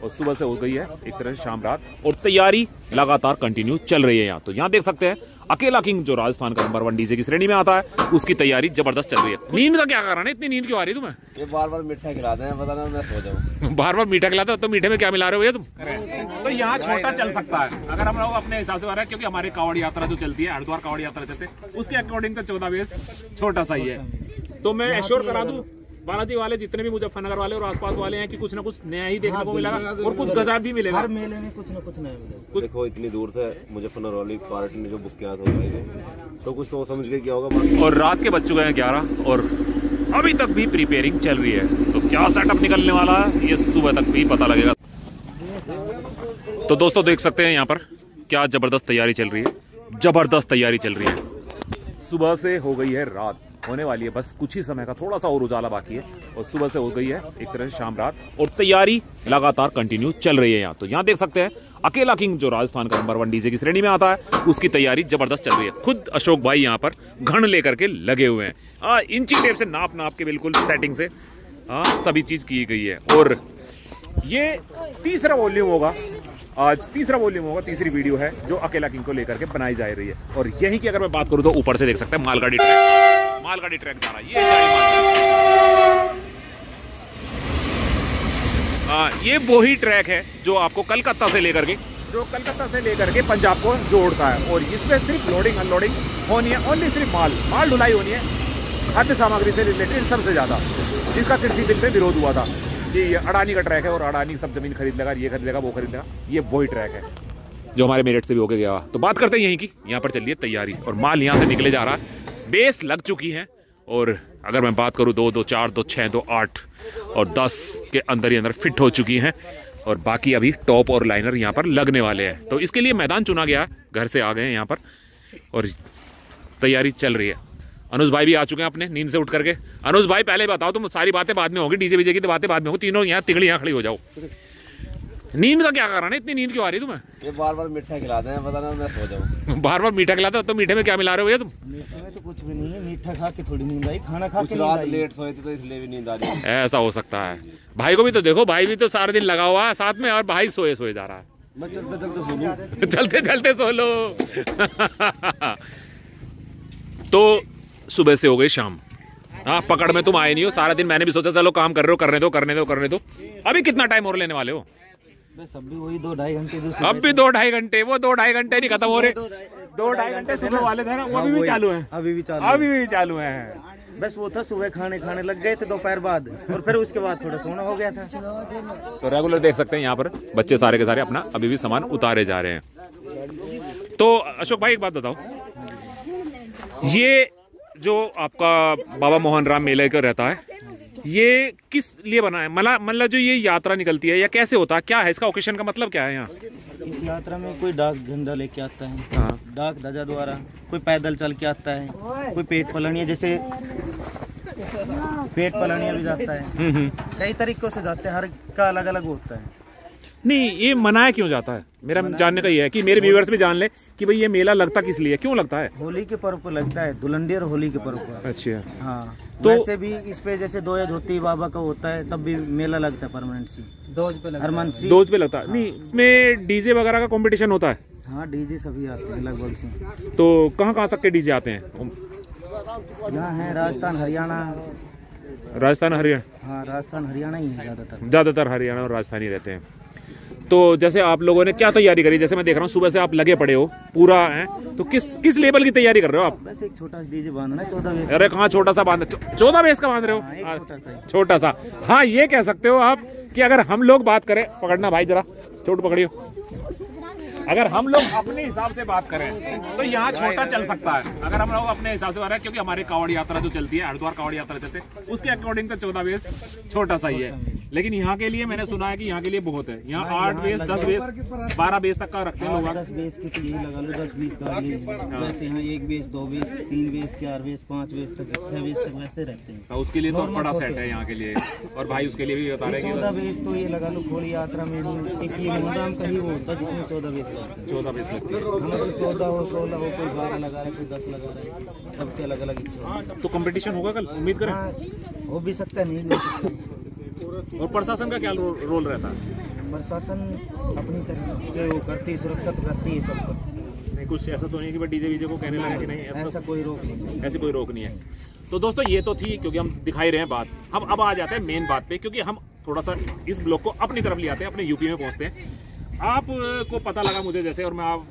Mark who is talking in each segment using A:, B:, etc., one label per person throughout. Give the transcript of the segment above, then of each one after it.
A: और सुबह से हो गई है एक तरह से शाम रात, और तैयारी लगातार कंटिन्यू चल रही है यहाँ। तो यहाँ देख सकते हैं अकेला किंग जो राजस्थान का नंबर 1 डीजे की श्रेणी में आता है, उसकी तैयारी जबरदस्त चल रही है। नींद का क्या कारण है, इतनी नींद क्यों आ रही है तुम्हें?
B: ये बार बार मीठा खिलाते हैं, पता ना मैं सो जाऊं।
A: बार बार मीठा खिलाते हो तो मीठे में क्या मिला रहे हो भैया तुम? तो यहाँ छोटा चल सकता है अगर हम लोग अपने हिसाब से आ रहे हैं, क्योंकि हमारी कावड़ यात्रा जो चलती है, हरिद्वार कावड़ यात्रा चलते हैं, उसके अकॉर्डिंग तो 14 बेस छोटा सा ही है। तो मैं एश्योर करा दूं बालाजी वाले जितने भी मुजफ्फरनगर वाले और आसपास वाले हैं कि कुछ ना कुछ नया ही देखने को मिलेगा और कुछ गजब भी मिलेगा।
C: हर मेले में कुछ ना कुछ नया मिलेगा।
B: देखो इतनी दूर से मुजफ्फरनगर वाली पार्टी ने जो बुक किया था तो कुछ तो समझ के क्या होगा। और
A: रात के बज चुके हैं 11 और अभी तक भी प्रिपेयरिंग चल रही है। तो क्या सेटअप निकलने वाला है ये सुबह तक भी पता लगेगा। तो दोस्तों देख सकते हैं यहाँ पर क्या जबरदस्त तैयारी चल रही है, जबरदस्त तैयारी चल रही है। सुबह से हो गई है रात, होने वाली है बस कुछ ही समय का थोड़ा सा और उजाला बाकी है, और सुबह से हो गई है एक तरह से शाम रात, और तैयारी लगातार कंटिन्यू चल रही है यहाँ। तो यहाँ देख सकते हैं अकेला किंग जो राजस्थान का नंबर 1 डीजे की श्रेणी में आता है, उसकी तैयारी जबरदस्त चल रही है। खुद अशोक भाई यहाँ पर घन लेकर के लगे हुए हैं, इंची टेप से नाप नाप के बिल्कुल सेटिंग से सभी चीज की गई है। और ये तीसरा वॉल्यूम होगा, आज तीसरा वॉल्यूम होगा, तीसरी वीडियो है जो अकेला किंग को लेकर के बनाई जा रही है। और यहीं की अगर मैं बात करूं तो ऊपर से देख सकते हैं मालगाड़ी ट्रैक जा रहा है। ये वही ट्रैक है जो आपको कलकत्ता से लेकर के पंजाब को जोड़ता है, और इसमें सिर्फ लोडिंग अनलोडिंग होनी है, ओनली सिर्फ माल ढुलाई होनी है, खाद्य सामग्री से रिलेटेड सबसे ज्यादा, जिसका कृषि बिल पे विरोध हुआ था कि ये अडानी का ट्रैक है और अडानी सब जमीन खरीद लेगा, ये खरीद लेगा, वो खरीद लेगा, ये वही ट्रैक है जो हमारे मेरठ से भी होके गया। तो बात करते हैं यहीं की, यहाँ पर चलिए तैयारी, और माल यहाँ से निकले जा रहा है, बेस लग चुकी है, और अगर मैं बात करूँ 2, 2, 4, 2, 6, 2, 8 और 10 के अंदर ही अंदर फिट हो चुकी हैं, और बाकी अभी टॉप और लाइनर यहाँ पर लगने वाले हैं। तो इसके लिए मैदान चुना गया, घर से आ गए हैं यहाँ पर और तैयारी चल रही है। अनुज भाई भी आ चुके हैं अपने नींद से उठ करके। अनुज भाई पहले बताओ, तुम सारी बातें बाद में होगी, डीजे बीजे की तो बातें बाद में होगी, तीनों यहाँ तिगड़ी यहाँ खड़ी हो जाओ। नींद का क्या कारण है, इतनी नींद क्यों आ रही है तुम्हें?
B: ये बार बार मीठा खिलाते हैं, पता ना मैं सो जाऊं।
A: बार बार मीठा खिलाते हो तो मीठे में क्या मिला रहे हो भैया तुम?
C: मीठे में तो कुछ भी नहीं है, मीठा खा के थोड़ी नींद आई, खाना खा के
B: रात लेट सोए थे तो इसलिए भी नींद आ रही है।
A: ऐसा हो सकता है। भाई को भी तो देखो, भाई भी तो सारा दिन लगा हुआ है साथ में, और भाई सोए जा रहा है।
B: मैं
A: चलते चलते सो लो। तो सुबह से हो गई शाम, हाँ पकड़ में तुम आए नहीं हो, सारा दिन मैंने भी सोचा चलो काम कर रहे हो, करने दो। अभी कितना टाइम और लेने वाले हो?
C: बस अब भी वही 2-2.5 घंटे।
A: अब भी 2-2.5 घंटे, वो 2-2.5 घंटे नहीं खत्म हो रहे, 2-2.5 घंटे सुबह वाले थे ना, वो अभी भी चालू है,
C: अभी भी चालू है। बस वो था सुबह खाने लग गए थे दोपहर बाद, और फिर उसके बाद थोड़ा सोना हो गया था।
A: तो रेगुलर देख सकते हैं यहाँ पर बच्चे सारे के सारे अपना अभी भी सामान उतारे जा रहे हैं। तो अशोक भाई एक बात बताओ, ये जो आपका बाबा मोहन राम मेले का रहता है, ये किस लिए बना है? मतलब जो ये यात्रा निकलती है या कैसे होता है, क्या है इसका ओकेशन का मतलब, क्या है यहाँ?
C: इस यात्रा में कोई डाक झंडा लेके आता है, डाक ध्वजा द्वारा, कोई पैदल चल के आता है, कोई पेट पलानिया, जैसे पेट पलानिया भी जाता है, कई तरीकों से जाते हैं, हर का अलग अलग होता है।
A: नहीं, ये मनाया क्यों जाता है, मेरा जानने का ये है कि मेरे व्यूअर्स भी जान ले कि भाई ये मेला लगता किस लिए, क्यों लगता है?
C: होली के पर्व पर लगता है, दुलंडी और होली के पर्व पर।
A: अच्छा
C: हाँ, तो वैसे भी इस पे जैसे दोया धोती बाबा का होता है, तब भी मेला लगता है परमानेंट सी,
A: डोज पे लगता है। नहीं, इसमें डीजे वगैरह का कंपटीशन होता है?
C: हाँ, डीजे सभी आते हैं लगभग से।
A: तो कहाँ तक के डीजे आते हैं?
C: यहाँ है राजस्थान हरियाणा।
A: हाँ, राजस्थान
C: हरियाणा ही है
A: ज्यादातर हरियाणा और राजस्थानी रहते हैं। तो जैसे आप लोगों ने क्या तैयारी करी? जैसे मैं देख रहा हूँ सुबह से आप लगे पड़े हो पूरा है, तो किस लेवल की तैयारी कर रहे हो आप?
C: बस एक छोटा सा डीजे बांधना है, 14 बेस।
A: अरे कहाँ छोटा सा बांध, 14 बेस का बांध रहे हो? छोटा सा। हाँ, ये कह सकते हो आप कि अगर हम लोग बात करें, पकड़ना भाई जरा, चोट पकड़ियो, अगर हम लोग अपने हिसाब से बात करें तो यहाँ छोटा चल सकता है, अगर हम लोग अपने हिसाब से बात करें, क्योंकि हमारी कावड़ यात्रा जो चलती है, हरिद्वार कावड़ यात्रा चलते हैं, उसके अकॉर्डिंग तो 14 बेस छोटा सा ही है। लेकिन यहाँ के लिए मैंने सुना है कि यहाँ के लिए बहुत है, यहाँ 8 बेस, 10 बेस, 12 बेस तक का रखते हैं लोग।
C: 10 बेस की तो यही लगा लो, 10-20 गाड़ी वैसे यहाँ 1 base, 2 base, 3 base, 4 base, 5 base तक, 6 बेस तक वैसे रहते हैं।
A: तो उसके लिए तो बड़ा सेट है यहाँ के लिए, और भाई उसके लिए भी बता रहे हैं
C: 14 बेस तो ये लगा लो खोली यात्रा में एक ये मोहराम का ही वो होता है जिसमें 14 बेस लगता है।
A: 14 बेस लगती है।
C: हमें कोई 14 हो, 16 हो, कोई 12 लगा रहा है, कोई 10 लगा रहा है, सबके अलग अलग इच्छा है।
A: तो कंपटीशन होगा कल, उम्मीद करें?
C: हो भी सकता है, नहीं हो सकता।
A: और प्रशासन का क्या रोल रहता है?
C: प्रशासन अपनी तरफ से वो करती है, सुरक्षा तो करती है सबको।
A: नहीं कुछ ऐसा तो नहीं है कि डीजे वीजे को कहने लगे कि नहीं,
C: ऐसा कोई रोक नहीं,
A: ऐसी कोई रोक नहीं है। तो दोस्तों ये तो थी, क्योंकि हम दिखाई रहे हैं बात, हम अब आ जाते हैं मेन बात पे, क्योंकि हम थोड़ा सा इस ब्लॉग को अपनी तरफ ले आते हैं, अपने यूपी में पहुंचते हैं। आपको पता लगा मुझे जैसे, और मैं आप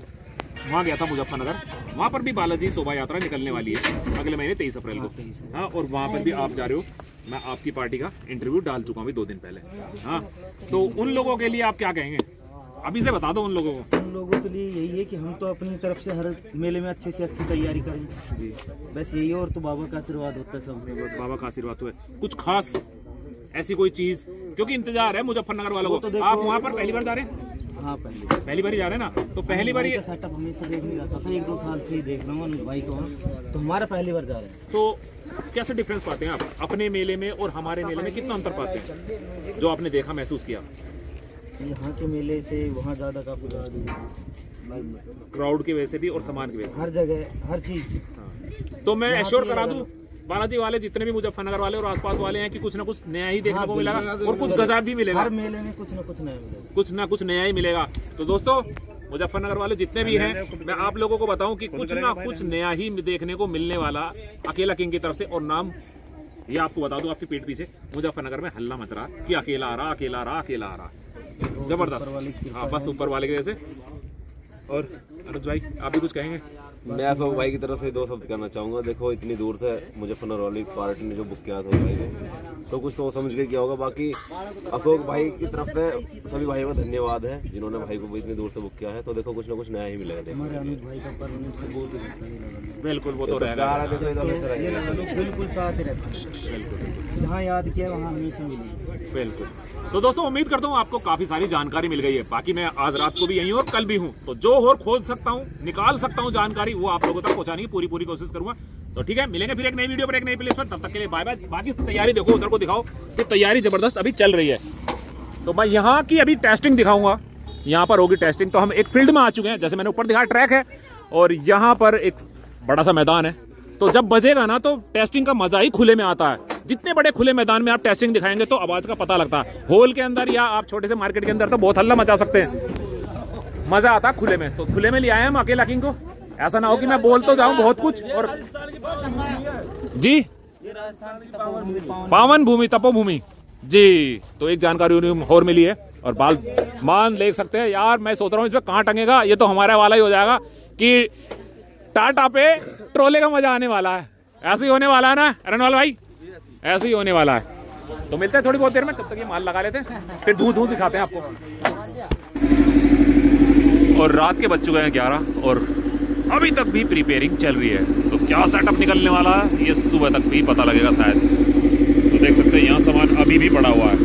A: वहाँ गया था मुजफ्फरनगर, वहाँ पर भी बालाजी शोभा यात्रा निकलने वाली है अगले महीने 23 अप्रैल को। हाँ, और वहाँ पर भी आप जा रहे हो। मैं आपकी पार्टी का इंटरव्यू डाल चुका हूँ अभी 2 दिन पहले। हाँ, तो उन लोगों के लिए आप क्या कहेंगे, अभी से बता दो उन लोगों को।
C: उन लोगों के लिए यही है कि हम तो अपनी तरफ से हर मेले में अच्छे से अच्छी तैयारी करें
A: जी,
C: बस यही है। और तो बाबा का आशीर्वाद होता है सब,
A: बाबा का आशीर्वाद तो है। कुछ खास ऐसी कोई चीज, क्योंकि इंतजार है मुजफ्फरनगर वालों को।
C: तो
A: आप वहाँ पर पहली बार जा रहे हैं?
C: हाँ, पहली
A: बार ही जा रहे हैं ना, तो पहली बार
C: सेटअप हमेशा देख नहीं रहा था, 1-2 साल से ही देख रहा हूँ अनुज भाई को, तो हमारा पहली बार जा रहे हैं।
A: तो कैसे डिफरेंस पाते हैं आप अपने मेले में और हमारे मेले में, कितना अंतर पाते हैं जो आपने देखा, महसूस किया?
C: यहाँ के मेले से वहाँ ज़्यादा काफी
A: क्राउड की वजह से भी और सामान की वजह से,
C: हर जगह हर चीज।
A: तो मैं एश्योर करा दूं बालाजी वाले जितने भी मुजफ्फरनगर वाले और आसपास वाले हैं कि कुछ ना कुछ नया ही देखने को मिलेगा और कुछ गजब भी मिलेगा।
C: हर मेले में कुछ ना
A: कुछ नया ही मिलेगा। तो दोस्तों मुजफ्फरनगर वाले जितने भी हैं, मैं आप लोगों को बताऊं कि कुछ ना कुछ नया ही देखने को मिलने वाला अकेला किंग की तरफ से। और नाम ये आपको बता दूं, आपकी पीठ पीछे मुजफ्फरनगर में हल्ला मच रहा कि अकेला आ रहा, जबरदस्त। हाँ, बस ऊपर वाले की वजह से। और अनुज भाई आप भी कुछ कहेंगे?
B: मैं अशोक भाई की तरफ से 2 शब्द करना चाहूँगा। देखो इतनी दूर से मुजफ्फरनगर वाली पार्टी ने जो बुक किया था भाई ने, तो कुछ तो समझ के किया होगा। बाकी अशोक भाई की तरफ से सभी भाइयों का धन्यवाद है जिन्होंने भाई को इतनी दूर से बुक किया है। तो देखो कुछ ना कुछ नया ही मिलेगा।
C: हमारे अनुज भाई का परमानेंट सपोर्ट ही
A: बिल्कुल, वो तो रहेगा,
C: बिल्कुल साथ ही रहता है, जहाँ याद किया वहाँ हमेशा मिलेगी।
A: बिल्कुल। तो दोस्तों उम्मीद करता हूँ आपको काफी सारी जानकारी मिल गई है। बाकी मैं आज रात को भी यहीं हूँ और कल भी हूँ, तो जो और खोज सकता हूँ, निकाल सकता हूँ जानकारी, वो आप लोगों तक पहुंचाने की पूरी कोशिश करूंगा। तो ठीक है, मिलेंगे फिर एक नई वीडियो पर, एक नई प्लेस पर। तब तक के लिए बाय बाय। बाकी तैयारी देखो, उधर को दिखाओ कि तैयारी जबरदस्त अभी चल रही है। तो मैं यहाँ की अभी टेस्टिंग दिखाऊंगा, यहाँ पर होगी टेस्टिंग। तो हम एक फील्ड में आ चुके हैं, जैसे मैंने ऊपर दिखाया ट्रैक है और यहाँ पर एक बड़ा सा मैदान है। तो जब बजेगा ना, तो टेस्टिंग का मजा ही खुले में आता है। जितने बड़े खुले मैदान में आप टेस्टिंग दिखाएंगे तो आवाज का पता लगता है। हॉल के अंदर या आप छोटे से मार्केट के अंदर तो बहुत हल्ला मचा सकते हैं, मजा आता है खुले में। तो खुले में ले आए हम अकेला किंग को, ऐसा ना हो कि मैं बोल तो जाऊं बहुत कुछ और जी। पावन भूमि, तपोभूमि जी। तो एक जानकारी और मिली है। और बाल मान देख सकते हैं यार, मैं सोच रहा हूँ इसमें कहाँ टंगेगा। ये तो हमारे वाला ही हो जाएगा कि टाटा पे ट्रोले का मजा आने वाला है। ऐसे ही होने वाला है ना अरनवाल भाई, ऐसे ही होने वाला है। तो मिलते हैं थोड़ी बहुत देर में, तब तक ये माल लगा लेते हैं, फिर धूल दिखाते हैं आपको। और रात के बज चुके हैं 11 और अभी तक भी प्रिपेयरिंग चल रही है। तो क्या सेटअप निकलने वाला है ये सुबह तक भी पता लगेगा शायद। तो देख सकते हैं यहाँ सामान अभी भी पड़ा हुआ है।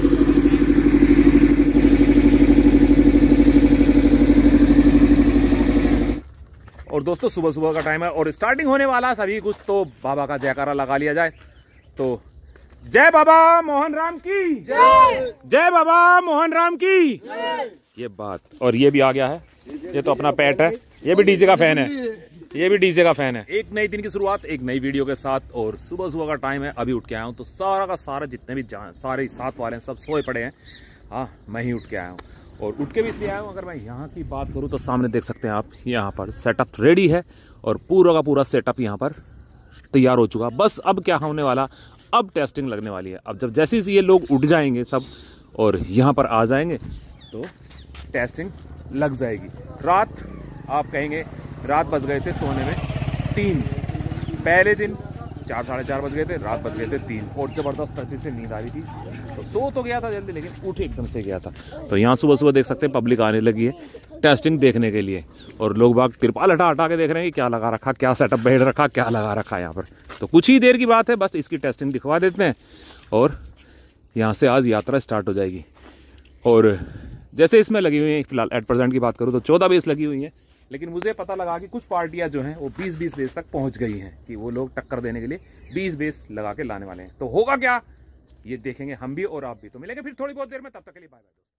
A: और दोस्तों सुबह का टाइम है और स्टार्टिंग होने वाला सभी कुछ। तो बाबा का जयकारा लगा लिया जाए। तो जय बाबा मोहन राम की जय बाबा मोहन राम की ये बात। और ये भी आ गया है, ये तो अपना पेट है, ये भी डीजे का फैन है, एक नई दिन की शुरुआत एक नई वीडियो के साथ। और सुबह का टाइम है, अभी उठ के आया हूँ। तो सारा का सारा जितने भी सारे साथ वाले हैं सब सोए पड़े हैं। हाँ, मैं ही उठ के आया हूँ। और उठ के भी इसलिए आया हूँ, अगर मैं यहाँ की बात करूँ तो सामने देख सकते हैं आप, यहाँ पर सेटअप रेडी है और पूरा का पूरा सेटअप यहाँ पर तैयार हो चुका। बस अब क्या होने वाला, अब टेस्टिंग लगने वाली है। अब जब जैसे ही ये लोग उठ जाएंगे सब और यहाँ पर आ जाएंगे तो टेस्टिंग लग जाएगी। रात आप कहेंगे रात बज गए थे सोने में 3, पहले दिन 4 साढ़े 4 बज गए थे, रात बज गए थे 3 और ज़बरदस्त तरह से नींद आ रही थी। तो सो तो गया था जल्दी, लेकिन उठ एकदम से गया था। तो यहाँ सुबह देख सकते हैं पब्लिक आने लगी है टेस्टिंग देखने के लिए। और लोग बाग तिरपाल हटा के देख रहे हैं कि क्या लगा रखा, क्या सेटअप बेड रखा, क्या लगा रखा है यहाँ पर। तो कुछ ही देर की बात है, बस इसकी टेस्टिंग दिखवा देते हैं और यहाँ से आज यात्रा स्टार्ट हो जाएगी। और जैसे इसमें लगी हुई है फिलहाल एट प्रेजेंट की बात करूँ तो 14 बेस लगी हुई है, लेकिन मुझे पता लगा कि कुछ पार्टियां जो हैं वो 20 बेस तक पहुंच गई हैं कि वो लोग टक्कर देने के लिए 20 बेस लगा के लाने वाले हैं। तो होगा क्या ये देखेंगे हम भी और आप भी। तो मिलेंगे फिर थोड़ी बहुत देर में, तब तक के लिए बाय बाय।